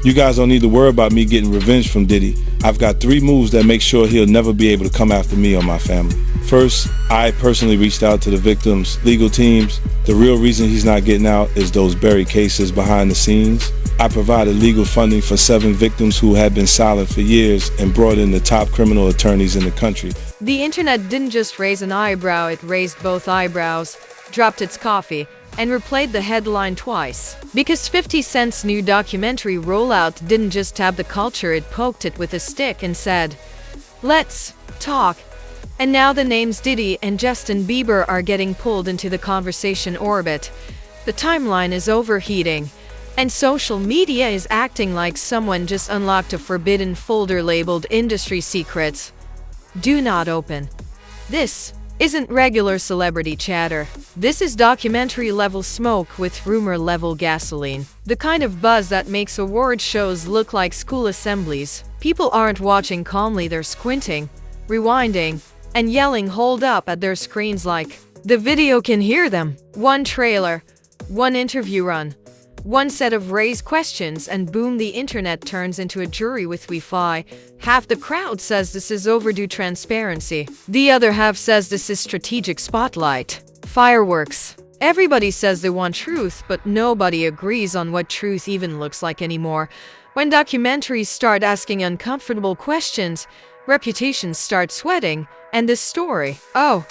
You guys don't need to worry about me getting revenge from Diddy. I've got 3 moves that make sure he'll never be able to come after me or my family. First, I personally reached out to the victims' legal teams. The real reason he's not getting out is those buried cases behind the scenes. I provided legal funding for 7 victims who had been silent for years and brought in the top criminal attorneys in the country. The internet didn't just raise an eyebrow, it raised both eyebrows, dropped its coffee, and replayed the headline twice. Because 50 Cent's new documentary rollout didn't just tab the culture, it poked it with a stick and said, "Let's talk." And now the names Diddy and Justin Bieber are getting pulled into the conversation orbit. The timeline is overheating, and social media is acting like someone just unlocked a forbidden folder labeled industry secrets. Do not open. This isn't regular celebrity chatter. This is documentary-level smoke with rumor-level gasoline. The kind of buzz that makes award shows look like school assemblies. People aren't watching calmly, they're squinting, rewinding, and yelling "hold up" at their screens like the video can hear them. One trailer, one interview run, one set of raised questions, and boom, the internet turns into a jury with Wi-Fi. Half the crowd says this is overdue transparency. The other half says this is strategic spotlight. Fireworks. Everybody says they want truth, but nobody agrees on what truth even looks like anymore. When documentaries start asking uncomfortable questions, reputations start sweating, and this story, oh,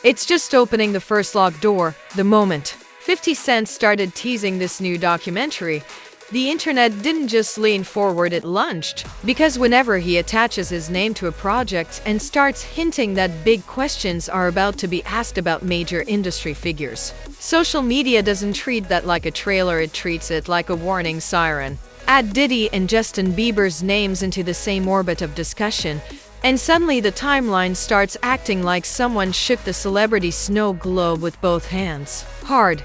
it's just opening the first locked door. The moment 50 Cent started teasing this new documentary, the internet didn't just lean forward, it lunged. Because whenever he attaches his name to a project and starts hinting that big questions are about to be asked about major industry figures, social media doesn't treat that like a trailer, it treats it like a warning siren. Add Diddy and Justin Bieber's names into the same orbit of discussion, and suddenly the timeline starts acting like someone shook the celebrity snow globe with both hands. Hard.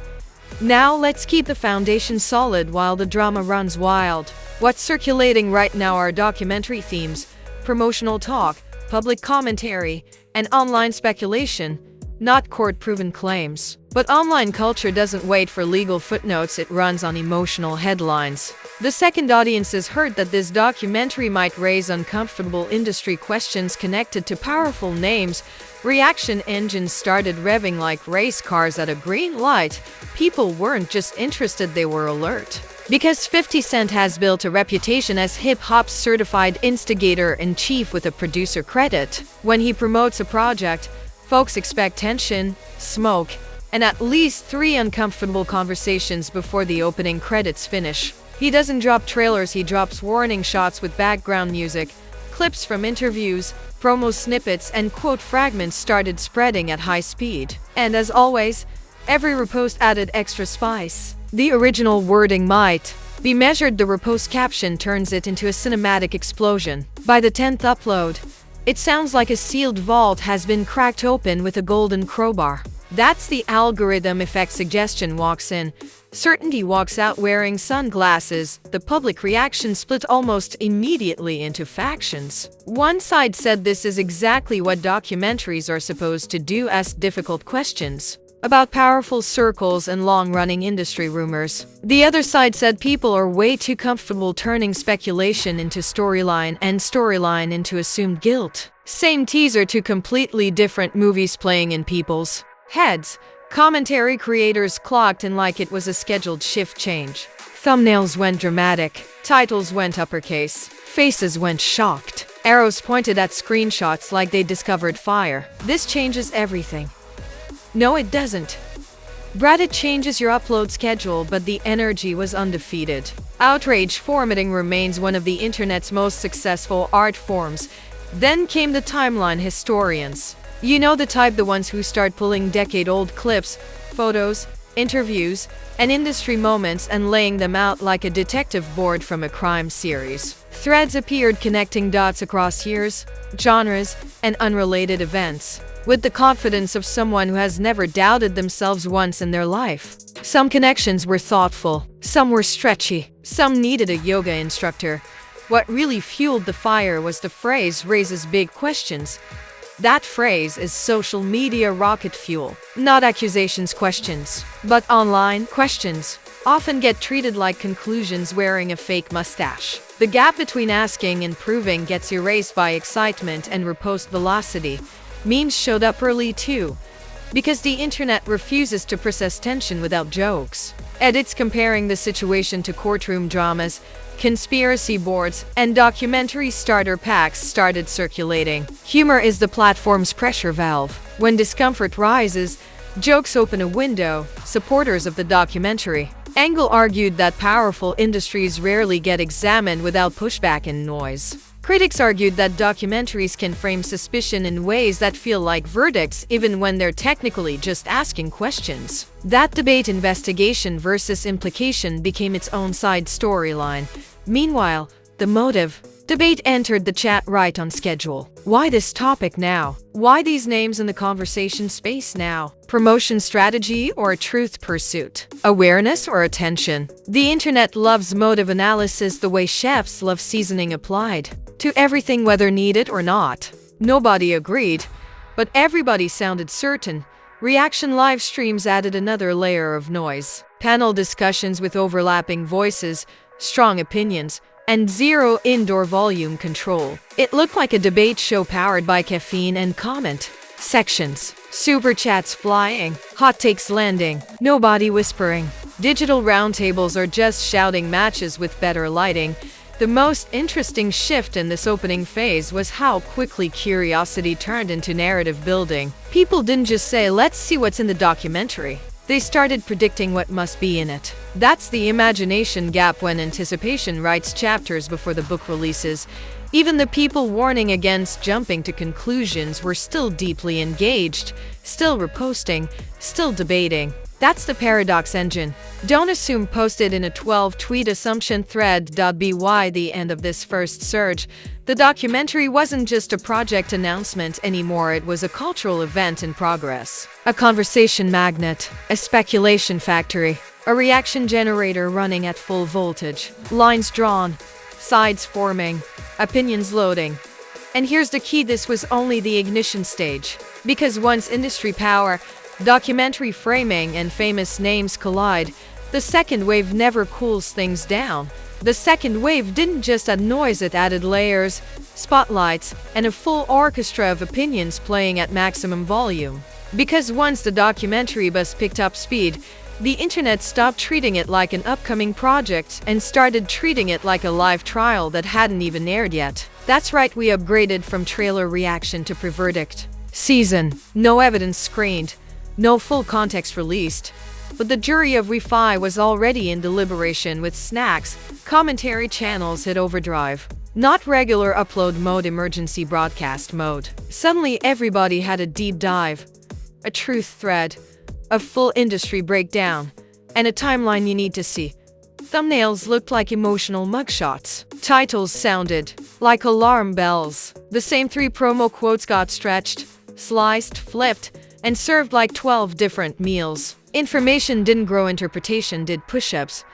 Now let's keep the foundation solid while the drama runs wild. What's circulating right now are documentary themes, promotional talk, public commentary, and online speculation, not court-proven claims. But online culture doesn't wait for legal footnotes, it runs on emotional headlines. The second audiences heard that this documentary might raise uncomfortable industry questions connected to powerful names, reaction engines started revving like race cars at a green light. People weren't just interested, they were alert. Because 50 Cent has built a reputation as hip-hop's certified instigator-in-chief with a producer credit. When he promotes a project, folks expect tension, smoke, and at least 3 uncomfortable conversations before the opening credits finish. He doesn't drop trailers, he drops warning shots with background music. Clips from interviews, promo snippets, and quote fragments started spreading at high speed. And as always, every repost added extra spice. The original wording might be measured, the repost caption turns it into a cinematic explosion. By the 10th upload, it sounds like a sealed vault has been cracked open with a golden crowbar. That's the algorithm effect. Suggestion walks in, certainty walks out wearing sunglasses. The public reaction split almost immediately into factions. One side said this is exactly what documentaries are supposed to do, ask difficult questions about powerful circles and long-running industry rumors. The other side said people are way too comfortable turning speculation into storyline and storyline into assumed guilt. Same teaser, to completely different movies playing in people's heads. Commentary creators clocked in like it was a scheduled shift change. Thumbnails went dramatic, titles went uppercase, faces went shocked, arrows pointed at screenshots like they discovered fire. This changes everything. No, it doesn't. Brad, it changes your upload schedule, but the energy was undefeated. Outrage formatting remains one of the internet's most successful art forms. Then came the timeline historians. You know the type, the ones who start pulling decade-old clips, photos, interviews, and industry moments and laying them out like a detective board from a crime series. Threads appeared connecting dots across years, genres, and unrelated events, with the confidence of someone who has never doubted themselves once in their life. Some connections were thoughtful, some were stretchy, some needed a yoga instructor. What really fueled the fire was the phrase "raises big questions." That phrase is social media rocket fuel. Not accusations, questions, but online questions. often get treated like conclusions wearing a fake mustache. The gap between asking and proving gets erased by excitement and repost velocity. Memes showed up early too, because the internet refuses to process tension without jokes. Edits comparing the situation to courtroom dramas, conspiracy boards, and documentary starter packs started circulating. Humor is the platform's pressure valve. When discomfort rises, jokes open a window. Supporters of the documentary Angle argued that powerful industries rarely get examined without pushback and noise. Critics argued that documentaries can frame suspicion in ways that feel like verdicts even when they're technically just asking questions. That debate, investigation versus implication, became its own side storyline. Meanwhile, the motive debate entered the chat right on schedule. Why this topic now? Why these names in the conversation space now? Promotion strategy or truth pursuit? Awareness or attention? The internet loves motive analysis the way chefs love seasoning applied to everything, whether needed or not. Nobody agreed, but everybody sounded certain. Reaction live streams added another layer of noise. Panel discussions with overlapping voices, strong opinions, and zero indoor volume control. It looked like a debate show powered by caffeine and comment sections. Super chats flying, hot takes landing, nobody whispering. Digital roundtables are just shouting matches with better lighting. The most interesting shift in this opening phase was how quickly curiosity turned into narrative building. People didn't just say, "Let's see what's in the documentary." They started predicting what must be in it. That's the imagination gap when anticipation writes chapters before the book releases. Even the people warning against jumping to conclusions were still deeply engaged, still reposting, still debating. That's the paradox engine. Don't assume posted in a 12-tweet assumption thread. By the end of this first surge, the documentary wasn't just a project announcement anymore, it was a cultural event in progress. A conversation magnet, a speculation factory, a reaction generator running at full voltage, lines drawn, sides forming, opinions loading. And here's the key, this was only the ignition stage. Because once industry power, documentary framing, and famous names collide, the second wave never cools things down. The second wave didn't just add noise, it added layers, spotlights, and a full orchestra of opinions playing at maximum volume. Because once the documentary bus picked up speed, the internet stopped treating it like an upcoming project and started treating it like a live trial that hadn't even aired yet. That's right, we upgraded from trailer reaction to pre-verdict season. No evidence screened, no full context released. But the jury of Wi-Fi was already in deliberation, with snacks, commentary channels hit overdrive. Not regular upload mode, emergency broadcast mode. Suddenly everybody had a deep dive, a truth thread, a full industry breakdown, and a timeline you need to see. Thumbnails looked like emotional mugshots. Titles sounded like alarm bells. The same 3 promo quotes got stretched, sliced, flipped, and served like 12 different meals. Information didn't grow, interpretation did. Push-ups.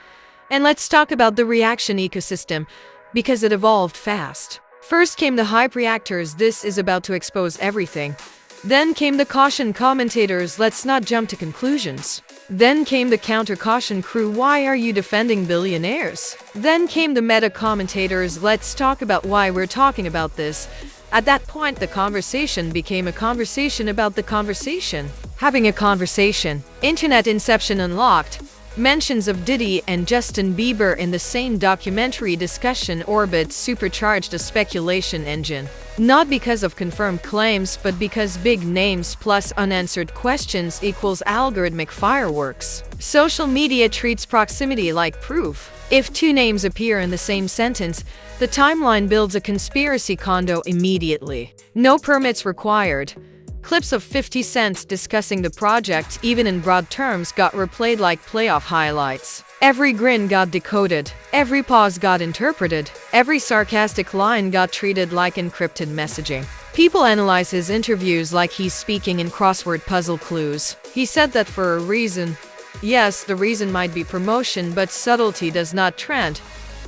And let's talk about the reaction ecosystem, because it evolved fast. First came the hype reactors, this is about to expose everything. Then came the caution commentators, let's not jump to conclusions. Then came the counter caution crew, why are you defending billionaires? Then came the meta commentators, let's talk about why we're talking about this. At that point, the conversation became a conversation about the conversation. Having a conversation. Internet inception unlocked. Mentions of Diddy and Justin Bieber in the same documentary discussion orbit supercharged a speculation engine. Not because of confirmed claims, but because big names plus unanswered questions equals algorithmic fireworks. Social media treats proximity like proof. If 2 names appear in the same sentence, the timeline builds a conspiracy condo immediately. No permits required. Clips of 50 Cent discussing the project, even in broad terms, got replayed like playoff highlights. Every grin got decoded. Every pause got interpreted. Every sarcastic line got treated like encrypted messaging. People analyze his interviews like he's speaking in crossword puzzle clues. He said that for a reason. Yes, the reason might be promotion, but subtlety does not trend.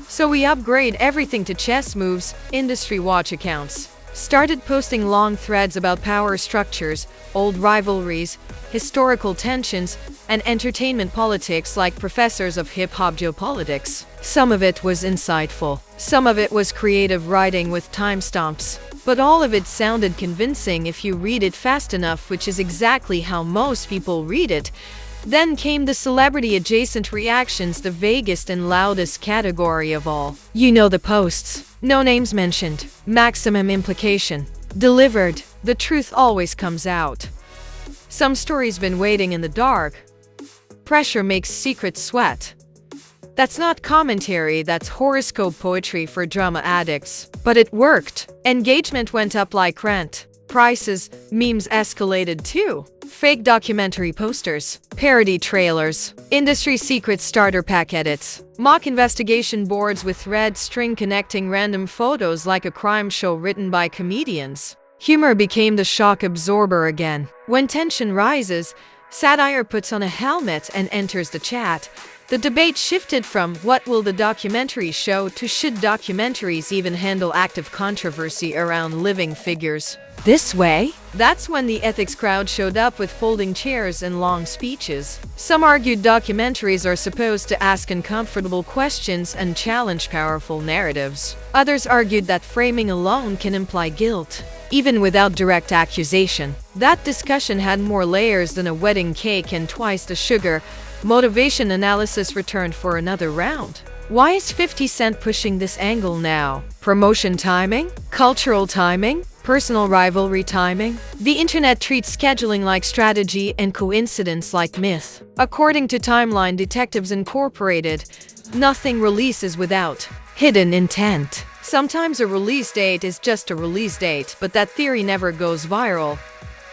So we upgrade everything to chess moves, industry watch accounts, started posting long threads about power structures, old rivalries, historical tensions, and entertainment politics like professors of hip-hop geopolitics. Some of it was insightful. Some of it was creative writing with timestamps. But all of it sounded convincing if you read it fast enough, which is exactly how most people read it. Then came the celebrity-adjacent reactions, the vaguest and loudest category of all. You know the posts. No names mentioned. Maximum implication. Delivered. The truth always comes out. Some story's been waiting in the dark. Pressure makes secrets sweat. That's not commentary, that's horoscope poetry for drama addicts. But it worked. Engagement went up like rent. Prices, memes escalated too. Fake documentary posters, parody trailers, industry secret starter pack edits, mock investigation boards with red string connecting random photos like a crime show written by comedians. Humor became the shock absorber again. When tension rises, satire puts on a helmet and enters the chat. The debate shifted from what will the documentary show to should documentaries even handle active controversy around living figures this way? That's when the ethics crowd showed up with folding chairs and long speeches. Some argued documentaries are supposed to ask uncomfortable questions and challenge powerful narratives. Others argued that framing alone can imply guilt, even without direct accusation. That discussion had more layers than a wedding cake and twice the sugar. Motivation analysis returned for another round. Why is 50 Cent pushing this angle now? Promotion timing? Cultural timing? Personal rivalry timing? The internet treats scheduling like strategy and coincidence like myth. According to Timeline Detectives Incorporated, nothing releases without hidden intent. Sometimes a release date is just a release date, but that theory never goes viral.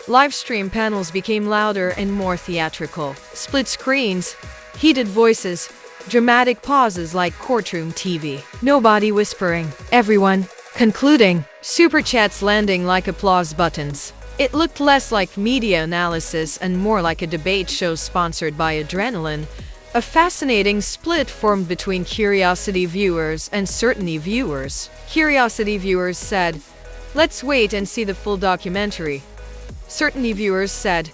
Livestream panels became louder and more theatrical. Split screens, heated voices, dramatic pauses like courtroom TV. Nobody whispering, everyone concluding. Super chats landing like applause buttons. It looked less like media analysis and more like a debate show sponsored by adrenaline. A fascinating split formed between curiosity viewers and certainty viewers. Curiosity viewers said, "Let's wait and see the full documentary." Certainty viewers said,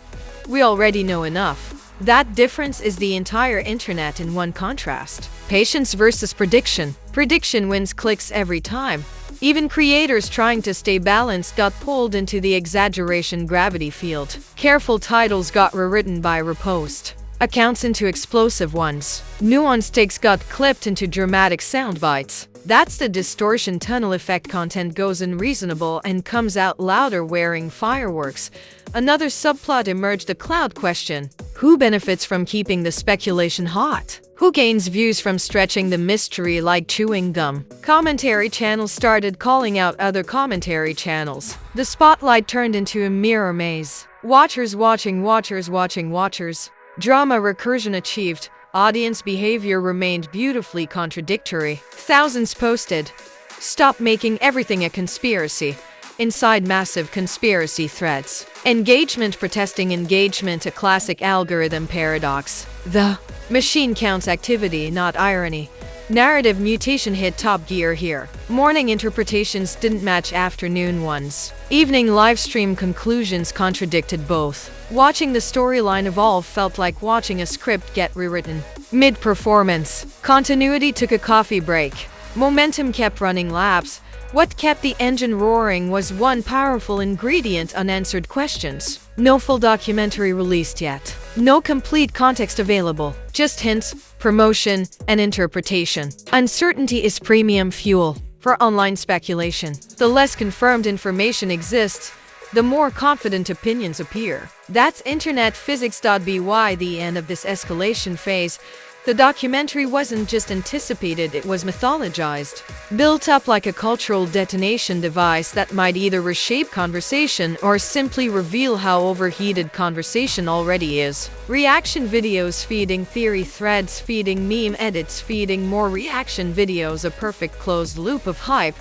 "We already know enough." That difference is the entire internet in one contrast. Patience versus prediction. Prediction wins clicks every time. Even creators trying to stay balanced got pulled into the exaggeration gravity field. Careful titles got rewritten by repost accounts into explosive ones. Nuanced takes got clipped into dramatic sound bites. That's the distortion tunnel effect. Content goes unreasonable and comes out louder wearing fireworks. Another subplot emerged, the cloud question. Who benefits from keeping the speculation hot? Who gains views from stretching the mystery like chewing gum? Commentary channels started calling out other commentary channels. The spotlight turned into a mirror maze. Watchers watching watchers watching watchers. Drama recursion achieved. Audience behavior remained beautifully contradictory. Thousands posted, "Stop making everything a conspiracy," inside massive conspiracy threads. Engagement protesting engagement, a classic algorithm paradox. The machine counts activity, not irony. Narrative mutation hit top gear here. Morning interpretations didn't match afternoon ones. Evening livestream conclusions contradicted both. Watching the storyline evolve felt like watching a script get rewritten. Mid-performance, continuity took a coffee break. Momentum kept running laps. What kept the engine roaring was one powerful ingredient: unanswered questions. No full documentary released yet. No complete context available. Just hints, promotion, and interpretation. Uncertainty is premium fuel for online speculation. The less confirmed information exists, the more confident opinions appear. That's internet physics. By the end of this escalation phase, the documentary wasn't just anticipated, it was mythologized. Built up like a cultural detonation device that might either reshape conversation or simply reveal how overheated conversation already is. Reaction videos feeding theory threads, feeding meme edits, feeding more reaction videos, a perfect closed loop of hype.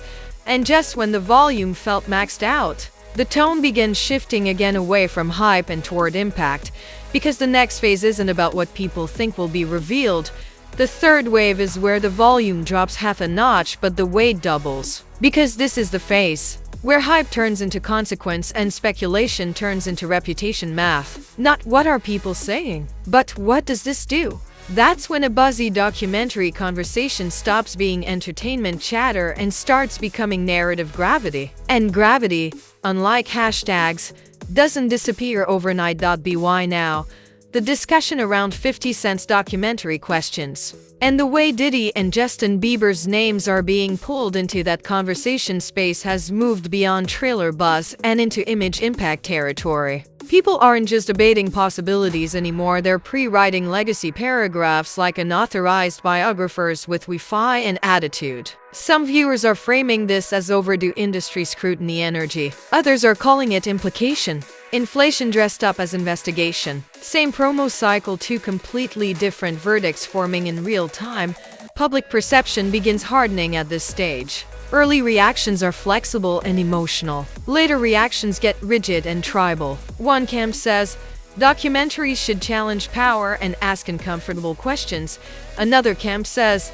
And just when the volume felt maxed out, the tone began shifting again away from hype and toward impact. Because the next phase isn't about what people think will be revealed. The third wave is where the volume drops half a notch but the weight doubles. Because this is the phase where hype turns into consequence and speculation turns into reputation math. Not what are people saying, but what does this do? That's when a buzzy documentary conversation stops being entertainment chatter and starts becoming narrative gravity. And gravity, unlike hashtags, doesn't disappear overnight. By now, the discussion around 50 Cent's documentary questions, and the way Diddy and Justin Bieber's names are being pulled into that conversation space has moved beyond trailer buzz and into image impact territory. People aren't just debating possibilities anymore, they're pre-writing legacy paragraphs like unauthorized biographers with Wi-Fi and attitude. Some viewers are framing this as overdue industry scrutiny energy. Others are calling it implication. Inflation dressed up as investigation. Same promo cycle, two completely different verdicts forming in real time. Public perception begins hardening at this stage. Early reactions are flexible and emotional. Later reactions get rigid and tribal. One camp says, documentaries should challenge power and ask uncomfortable questions. Another camp says,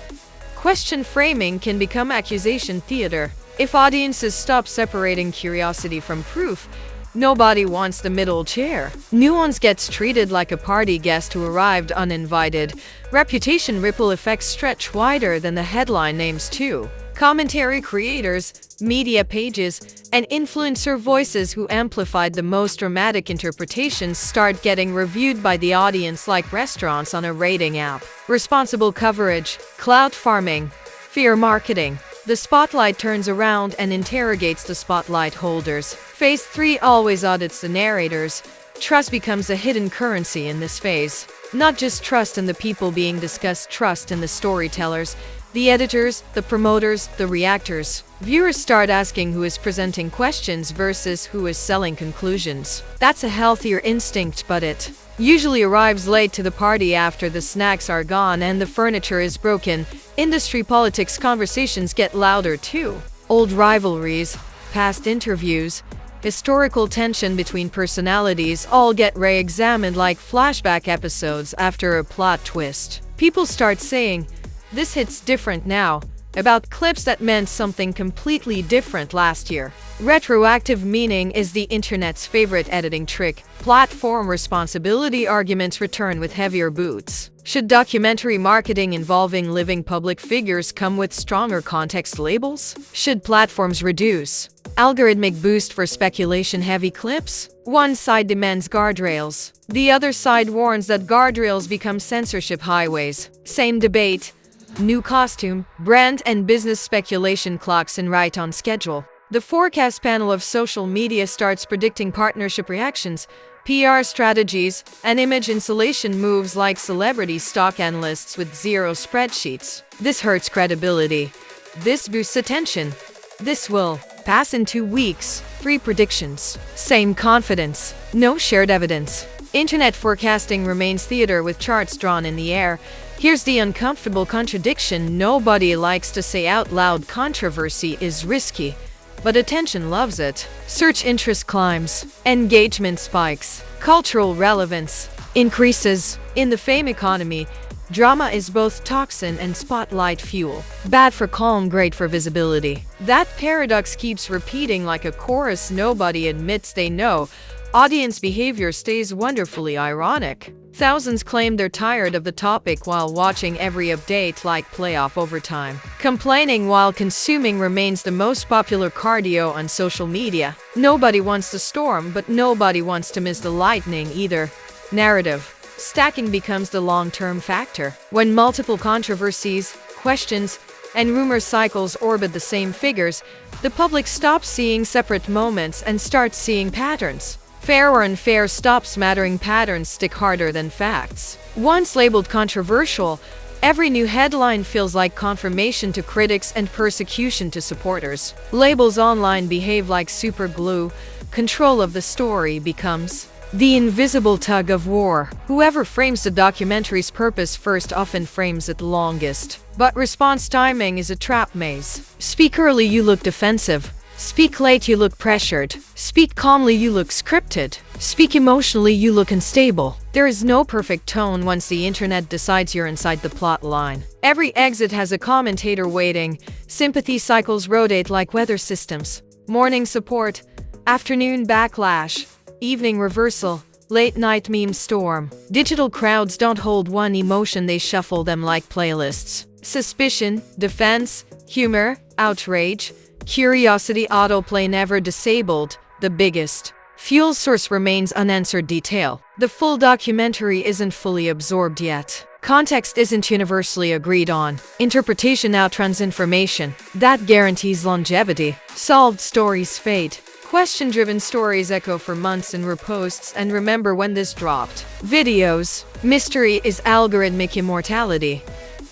question framing can become accusation theater. If audiences stop separating curiosity from proof, nobody wants the middle chair. Nuance gets treated like a party guest who arrived uninvited. Reputation ripple effects stretch wider than the headline names too. Commentary creators, media pages, and influencer voices who amplified the most dramatic interpretations start getting reviewed by the audience like restaurants on a rating app. Responsible coverage, clout farming, fear marketing. The spotlight turns around and interrogates the spotlight holders. Phase 3 always audits the narrators. Trust becomes a hidden currency in this phase. Not just trust in the people being discussed, trust in the storytellers, the editors, the promoters, the reactors. Viewers start asking who is presenting questions versus who is selling conclusions. That's a healthier instinct, but it usually arrives late to the party after the snacks are gone and the furniture is broken. Industry politics conversations get louder too. Old rivalries, past interviews, historical tension between personalities all get re-examined like flashback episodes after a plot twist. People start saying, this hits different now, about clips that meant something completely different last year. Retroactive meaning is the internet's favorite editing trick. Platform responsibility arguments return with heavier boots. Should documentary marketing involving living public figures come with stronger context labels? Should platforms reduce algorithmic boost for speculation-heavy clips? One side demands guardrails. The other side warns that guardrails become censorship highways. Same debate. New costume, brand and business speculation clocks in right on schedule. The forecast panel of social media starts predicting partnership reactions, PR strategies, and image insulation moves like celebrity stock analysts with zero spreadsheets. This hurts credibility. This boosts attention. This will pass in 2 weeks. 3 predictions. Same confidence. No shared evidence. Internet forecasting remains theater with charts drawn in the air. Here's the uncomfortable contradiction nobody likes to say out loud: controversy is risky, but attention loves it. Search interest climbs, engagement spikes, cultural relevance increases. In the fame economy, drama is both toxin and spotlight fuel. Bad for calm, great for visibility. That paradox keeps repeating like a chorus nobody admits they know. Audience behavior stays wonderfully ironic. Thousands claim they're tired of the topic while watching every update like playoff overtime. Complaining while consuming remains the most popular cardio on social media. Nobody wants the storm, but nobody wants to miss the lightning either. Narrative stacking becomes the long-term factor. When multiple controversies, questions, and rumor cycles orbit the same figures, the public stops seeing separate moments and starts seeing patterns. Fair or unfair stops mattering. Patterns stick harder than facts. Once labeled controversial, every new headline feels like confirmation to critics and persecution to supporters. Labels online behave like super glue. Control of the story becomes the invisible tug of war. Whoever frames the documentary's purpose first often frames it longest. But response timing is a trap maze. Speak early, you look defensive. Speak late, you look pressured. Speak calmly, you look scripted. Speak emotionally, you look unstable. There is no perfect tone once the internet decides you're inside the plot line. Every exit has a commentator waiting. Sympathy cycles rotate like weather systems. Morning support, afternoon backlash, evening reversal, late night meme storm. Digital crowds don't hold one emotion, they shuffle them like playlists. Suspicion, defense, humor, outrage, curiosity, autoplay never disabled, the biggest fuel source remains unanswered detail. The full documentary isn't fully absorbed yet. Context isn't universally agreed on. Interpretation outruns information. That guarantees longevity. Solved stories fade. Question-driven stories echo for months in reposts, and remember when this dropped. Videos. Mystery is algorithmic immortality.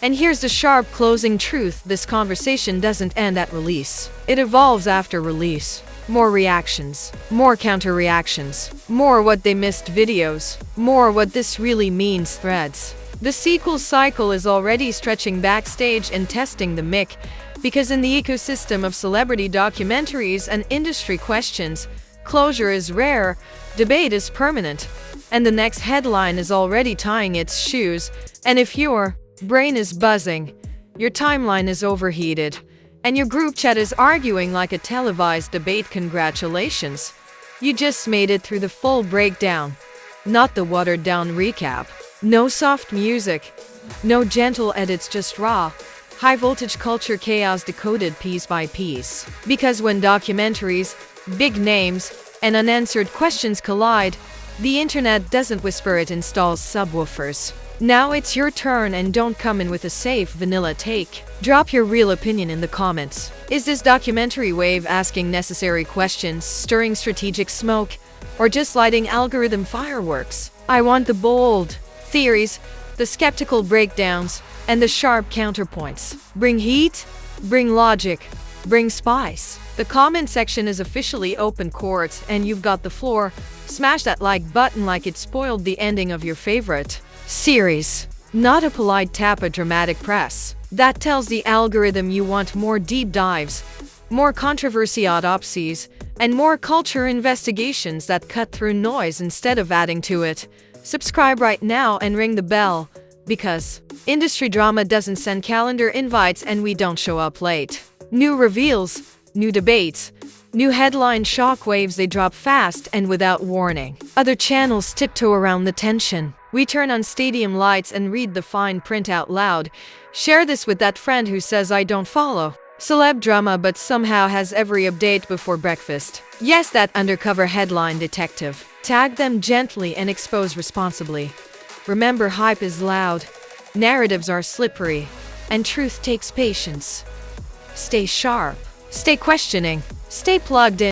And here's the sharp closing truth: this conversation doesn't end at release. It evolves after release. More reactions, more counter-reactions, more what they missed videos, more what this really means threads. The sequel cycle is already stretching backstage and testing the mic, because in the ecosystem of celebrity documentaries and industry questions, closure is rare, debate is permanent, and the next headline is already tying its shoes. And if your brain is buzzing, your timeline is overheated, and your group chat is arguing like a televised debate, congratulations. You just made it through the full breakdown, not the watered-down recap. No soft music, no gentle edits, just raw, high-voltage culture chaos decoded piece by piece. Because when documentaries, big names, and unanswered questions collide, the internet doesn't whisper, it installs subwoofers. Now it's your turn, and don't come in with a safe vanilla take. Drop your real opinion in the comments. Is this documentary wave asking necessary questions, stirring strategic smoke, or just lighting algorithm fireworks? I want the bold theories, the skeptical breakdowns, and the sharp counterpoints. Bring heat, bring logic, bring spice. The comment section is officially open court, and you've got the floor. Smash that like button like it spoiled the ending of your favorite series. Not a polite tap, a dramatic press. That tells the algorithm you want more deep dives, more controversy autopsies, and more culture investigations that cut through noise instead of adding to it. Subscribe right now and ring the bell, because industry drama doesn't send calendar invites and we don't show up late. New reveals, new debates, new headline shockwaves, they drop fast and without warning. Other channels tiptoe around the tension. We turn on stadium lights and read the fine print out loud. Share this with that friend who says, I don't follow celeb drama but somehow has every update before breakfast. Yes, that undercover headline detective. Tag them gently and expose responsibly. Remember, hype is loud, narratives are slippery, and truth takes patience. Stay sharp, stay questioning, stay plugged in.